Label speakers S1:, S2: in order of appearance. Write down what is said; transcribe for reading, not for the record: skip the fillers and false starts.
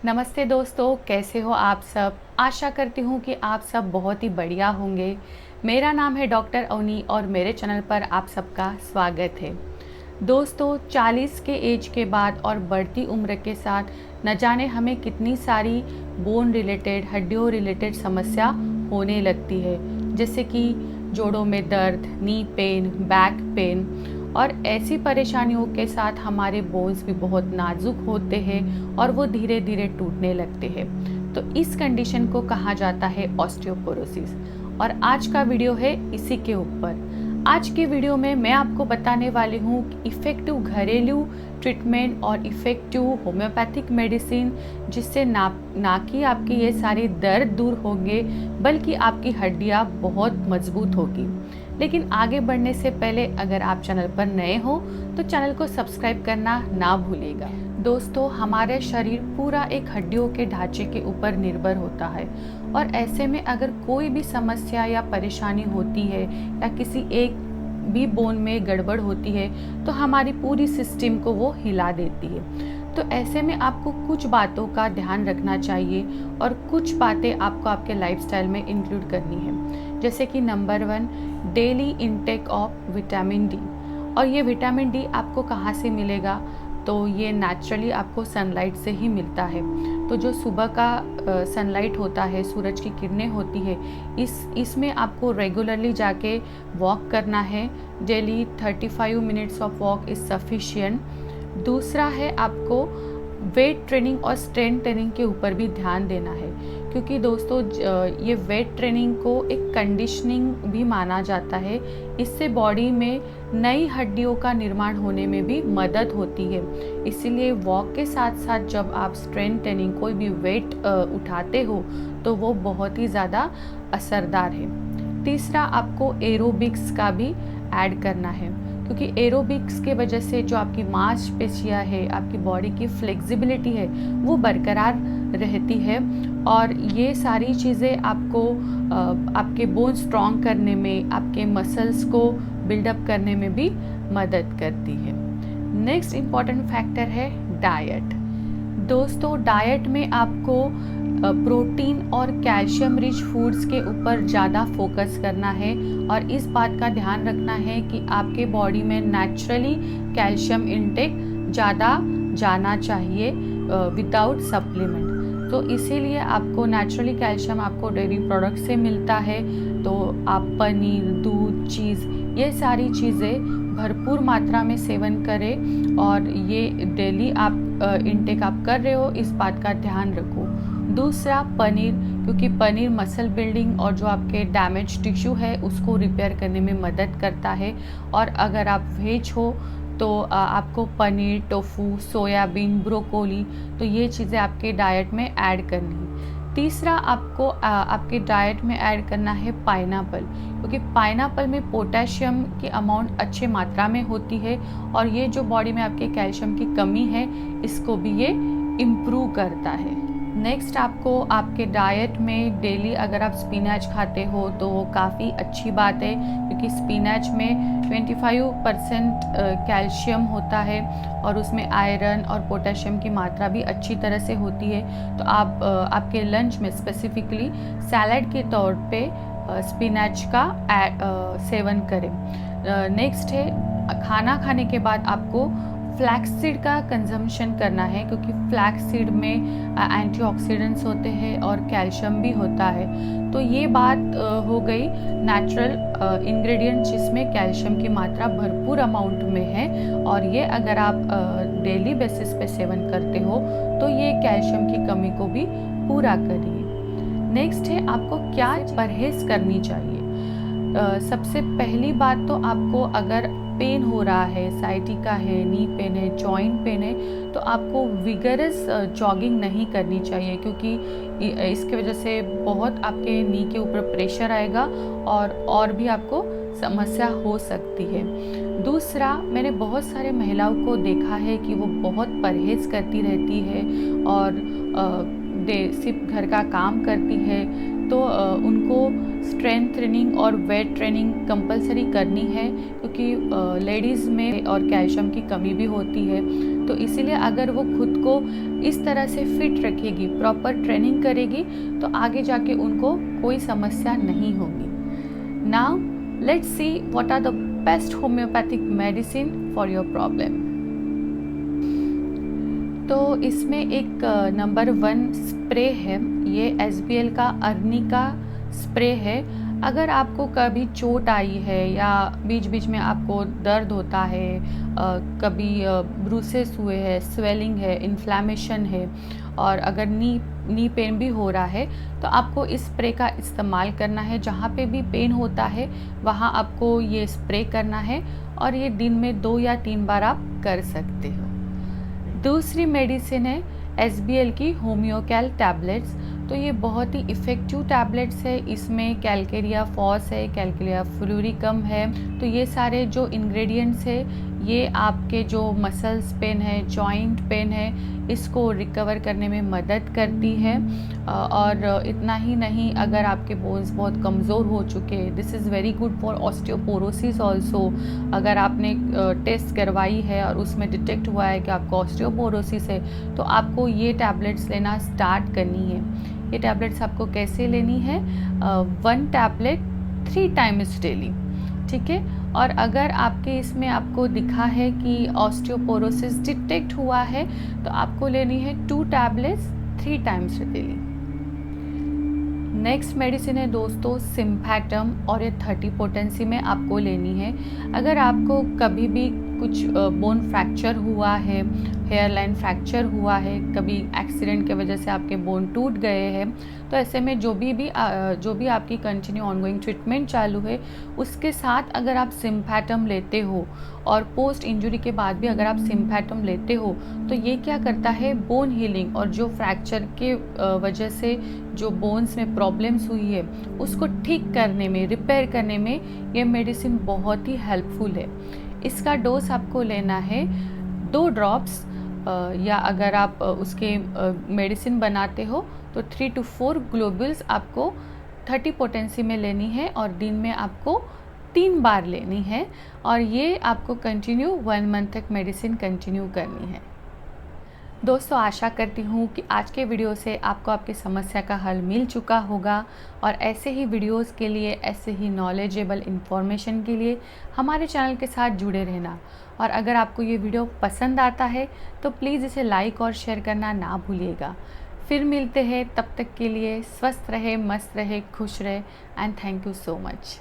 S1: नमस्ते दोस्तों, कैसे हो आप सब। आशा करती हूँ कि आप सब बहुत ही बढ़िया होंगे। मेरा नाम है डॉक्टर अवनी और मेरे चैनल पर आप सबका स्वागत है। दोस्तों, 40 के एज के बाद और बढ़ती उम्र के साथ न जाने हमें कितनी सारी बोन रिलेटेड, हड्डियों रिलेटेड समस्या होने लगती है, जैसे कि जोड़ों में दर्द, नी पेन, बैक पेन। और ऐसी परेशानियों के साथ हमारे बोन्स भी बहुत नाजुक होते हैं और वो धीरे धीरे टूटने लगते हैं। तो इस कंडीशन को कहा जाता है ऑस्टियोपोरोसिस। और आज का वीडियो है इसी के ऊपर। आज के वीडियो में मैं आपको बताने वाली हूँ कि इफ़ेक्टिव घरेलू ट्रीटमेंट और इफ़ेक्टिव होम्योपैथिक मेडिसिन, जिससे ना कि आपके ये सारे दर्द दूर होंगे, बल्कि आपकी हड्डियाँ बहुत मजबूत होगी। लेकिन आगे बढ़ने से पहले अगर आप चैनल पर नए हो तो चैनल को सब्सक्राइब करना ना भूलिएगा। दोस्तों, हमारे शरीर पूरा एक हड्डियों के ढांचे के ऊपर निर्भर होता है, और ऐसे में अगर कोई भी समस्या या परेशानी होती है या किसी एक भी बोन में गड़बड़ होती है तो हमारी पूरी सिस्टम को वो हिला देती है। तो ऐसे में आपको कुछ बातों का ध्यान रखना चाहिए और कुछ बातें आपको आपके लाइफस्टाइल में इंक्लूड करनी है। जैसे कि number 1, daily intake of vitamin D. और ये विटामिन डी आपको कहाँ से मिलेगा? तो ये नेचुरली आपको सनलाइट से ही मिलता है। तो जो सुबह का सनलाइट होता है, सूरज की किरणें होती है, इसमें आपको रेगुलरली जाके वॉक करना है। Daily 35 minutes of walk is sufficient. दूसरा है, आपको वेट ट्रेनिंग और स्ट्रेंथ ट्रेनिंग के ऊपर भी ध्यान देना है, क्योंकि दोस्तों ये वेट ट्रेनिंग को एक कंडीशनिंग भी माना जाता है। इससे बॉडी में नई हड्डियों का निर्माण होने में भी मदद होती है। इसीलिए वॉक के साथ साथ जब आप स्ट्रेंथ ट्रेनिंग, कोई भी वेट उठाते हो, तो वो बहुत ही ज़्यादा असरदार है। तीसरा, आपको एरोबिक्स का भी ऐड करना है, क्योंकि एरोबिक्स के वजह से जो आपकी मांसपेशियाँ है, आपकी बॉडी की फ्लेक्सिबिलिटी है, वो बरकरार रहती है। और ये सारी चीज़ें आपको आपके बोन स्ट्रॉन्ग करने में, आपके मसल्स को बिल्डअप करने में भी मदद करती है। नेक्स्ट इम्पॉर्टेंट फैक्टर है डाइट। दोस्तों, डाइट में आपको प्रोटीन और कैल्शियम रिच फूड्स के ऊपर ज़्यादा फोकस करना है, और इस बात का ध्यान रखना है कि आपके बॉडी में नेचुरली कैल्शियम इंटेक ज़्यादा जाना चाहिए विदाउट सप्लीमेंट। तो इसीलिए आपको नेचुरली कैल्शियम आपको डेयरी प्रोडक्ट से मिलता है। तो आप पनीर, दूध, चीज़, ये सारी चीज़ें भरपूर मात्रा में सेवन करें, और ये डेली आप इंटेक आप कर रहे हो, इस बात का ध्यान रखो। दूसरा, पनीर, क्योंकि पनीर मसल बिल्डिंग और जो आपके डैमेज टिश्यू है उसको रिपेयर करने में मदद करता है। और अगर आप वेज हो तो आपको पनीर, टोफू, सोयाबीन, ब्रोकोली, तो ये चीज़ें आपके डाइट में ऐड करनी है। तीसरा, आपको आपके डाइट में ऐड करना है पाइनएप्पल, क्योंकि पाइनएप्पल में पोटेशियम की अमाउंट अच्छे मात्रा में होती है, और ये जो बॉडी में आपके कैल्शियम की कमी है, इसको भी ये इम्प्रूव करता है। नेक्स्ट, आपको आपके डाइट में डेली अगर आप स्पिनच खाते हो तो काफ़ी अच्छी बात है, क्योंकि स्पिनच में 25% कैल्शियम होता है, और उसमें आयरन और पोटेशियम की मात्रा भी अच्छी तरह से होती है। तो आप आपके लंच में स्पेसिफिकली सैलड के तौर पे स्पिनच का सेवन करें। नेक्स्ट है, खाना खाने के बाद आपको फ्लैक्ससीड का कंजम्पशन करना है, क्योंकि फ्लैक्ससीड में एंटीऑक्सीडेंट्स होते हैं और कैल्शियम भी होता है। तो ये बात हो गई नेचुरल इंग्रेडिएंट जिसमें कैल्शियम की मात्रा भरपूर अमाउंट में है, और ये अगर आप डेली बेसिस पे सेवन करते हो तो ये कैल्शियम की कमी को भी पूरा करिए। नेक्स्ट है, आपको क्या परहेज़ करनी चाहिए। सबसे पहली बात तो आपको अगर पेन हो रहा है, साइटिका है, नी पेन है, जॉइंट पेन है, तो आपको विगरस जॉगिंग नहीं करनी चाहिए, क्योंकि इसके वजह से बहुत आपके नी के ऊपर प्रेशर आएगा और भी आपको समस्या हो सकती है। दूसरा, मैंने बहुत सारे महिलाओं को देखा है कि वो बहुत परहेज़ करती रहती है और सिर्फ घर का काम करती है, तो उनको स्ट्रेंथ ट्रेनिंग और वेट ट्रेनिंग कंपलसरी करनी है, क्योंकि लेडीज़ में और कैल्शियम की कमी भी होती है। तो इसीलिए अगर वो खुद को इस तरह से फिट रखेगी, प्रॉपर ट्रेनिंग करेगी, तो आगे जाके उनको कोई समस्या नहीं होगी। Now let's see what are the best homeopathic medicine for your problem. तो इसमें एक नंबर 1 स्प्रे है, ये SBL का अर्नी का स्प्रे है। अगर आपको कभी चोट आई है या बीच बीच में आपको दर्द होता है, कभी ब्रूसेस हुए हैं, स्वेलिंग है, इन्फ्लेमेशन है, और अगर नी पेन भी हो रहा है, तो आपको इस स्प्रे का इस्तेमाल करना है। जहाँ पे भी पेन होता है वहाँ आपको ये स्प्रे करना है, और ये दिन में 2 या 3 बार आप कर सकते हो। दूसरी मेडिसिन है SBL की होम्योकैल टैबलेट्स। तो ये बहुत ही इफ़ेक्टिव टैबलेट्स है। इसमें कैलकेरिया फॉस है, कैलकेरिया फ्लूरिकम है। तो ये सारे जो इंग्रेडिएंट्स है, ये आपके जो मसल्स पेन है, जॉइंट पेन है, इसको रिकवर करने में मदद करती है। और इतना ही नहीं, अगर आपके बोन्स बहुत कमज़ोर हो चुके हैं, this is very good for osteoporosis also. अगर आपने टेस्ट करवाई है और उसमें डिटेक्ट हुआ है कि आपको ऑस्टियोपोरोसिस है, तो आपको ये टैबलेट्स लेना स्टार्ट करनी है। ये टैबलेट्स आपको कैसे लेनी है? 1 टैबलेट 3 टाइम्स डेली, ठीक है। और अगर आपके इसमें आपको दिखा है कि ऑस्टियोपोरोसिस डिटेक्ट हुआ है, तो आपको लेनी है 2 tablets 3 times daily. Next medicine है दोस्तों सिम्पैटम, और ये 30 पोटेंसी में आपको लेनी है। अगर आपको कभी भी कुछ बोन फ्रैक्चर हुआ है, हेयर लाइन फ्रैक्चर हुआ है, कभी एक्सीडेंट की वजह से आपके बोन टूट गए हैं, तो ऐसे में जो भी आपकी कंटिन्यू ऑनगोइंग ट्रीटमेंट चालू है, उसके साथ अगर आप सिम्पैटम लेते हो, और पोस्ट इंजरी के बाद भी अगर आप सिम्पैटम लेते हो, तो ये क्या करता है, बोन हीलिंग और जो फ्रैक्चर के वजह से जो बोन्स में प्रॉब्लम्स हुई है, उसको ठीक करने में, रिपेयर करने में ये मेडिसिन बहुत ही हेल्पफुल है। इसका डोज आपको लेना है 2 ड्रॉप्स, या अगर आप उसके मेडिसिन बनाते हो तो 3 to 4 ग्लोबुल्स आपको 30 पोटेंसी में लेनी है, और दिन में आपको 3 बार लेनी है। और ये आपको कंटिन्यू 1 मंथ तक मेडिसिन कंटिन्यू करनी है। दोस्तों, आशा करती हूँ कि आज के वीडियो से आपको आपकी समस्या का हल मिल चुका होगा, और ऐसे ही वीडियोस के लिए, ऐसे ही नॉलेजेबल इन्फॉर्मेशन के लिए हमारे चैनल के साथ जुड़े रहना। और अगर आपको ये वीडियो पसंद आता है तो प्लीज़ इसे लाइक और शेयर करना ना भूलिएगा। फिर मिलते हैं, तब तक के लिए स्वस्थ रहे, मस्त रहे, खुश रहे, and thank you so much.